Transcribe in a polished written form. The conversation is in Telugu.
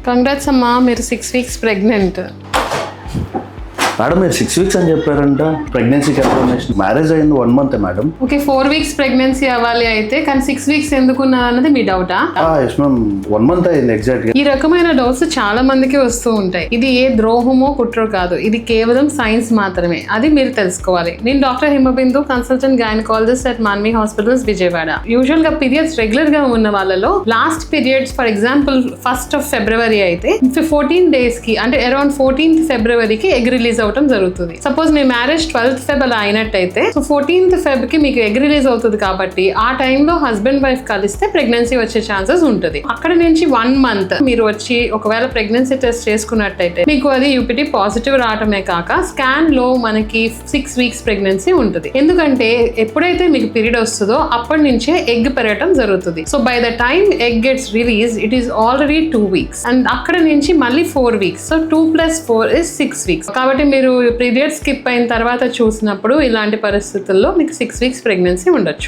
కంగ్రాట్స్ అమ్మా, మీరు 6 weeks ప్రెగ్నెంట్. మేడం మీరు 6 weeks అని చెప్పారంట. ప్రెగ్నెన్సీ కన్ఫర్మేషన్ మ్యారేజ్ అయింది 1 month madam. Okay, 4 weeks pregnancy అవ్వాలి అయితే, కానీ 6 weeks ఎందుకున్నా అన్నది మీ డౌటా? ఎస్ మ్యామ్, 1 month అయింది ఎగ్జాక్ట్ గా. ఈ రకమైన డౌట్స్ చాలా మందికి వస్తూ ఉంటాయి. ఇది ఏ ద్రోహమో కుట్రో కాదు, ఇది కేవలం సైన్స్ మాత్రమే. అది మీరు తెలుసుకోవాలి. నేను doctor Himabindu, consultant gynaecologist at Manvi hospitals, Vijayawada. Usual గా పీరియడ్స్ రెగ్యులర్ గా ఉన్న వాళ్ళలో last periods for example 1st of February అయితే 14 days కి, అంటే అరౌండ్ 14th February కి ఎగ్ రిలీజ్ అవటం జరుగుతుంది. సపోజ్ మీ మ్యారేజ్ 12th Feb అలా అయినట్టయితే, సో 14th Feb కి మీకు ఎగ్ రిలీజ్ అవుతుంది కాబట్టి ఆ టైంలో హస్బెండ్ వైఫ్ కలిస్తే ప్రెగ్నెన్సీ వచ్చే ఛాన్సెస్ ఉంటుంది. అక్కడ నుంచి 1 month మీరు వచ్చి ఒకవేళ ప్రెగ్నెన్సీ టెస్ట్ చేసుకున్నట్టయితే మీకు అది యూపీటీ పాజిటివ్ రావటమే కాక స్కాన్ లో మనకి 6 weeks ప్రెగ్నెన్సీ ఉంటుంది. ఎందుకంటే ఎప్పుడైతే మీకు పీరియడ్ వస్తుందో అప్పటి నుంచే ఎగ్ పెరగటం జరుగుతుంది. So by the time egg gets release it is already 2 weeks and అక్కడ నుంచి మళ్ళీ 4 weeks. So 2 + 4 is 6 weeks. కాబట్టి మీరు పీరియడ్ స్కిప్ అయిన తర్వాత చూసినప్పుడు ఇలాంటి పరిస్థితుల్లో మీకు 6 weeks ప్రెగ్నెన్సీ ఉండొచ్చు.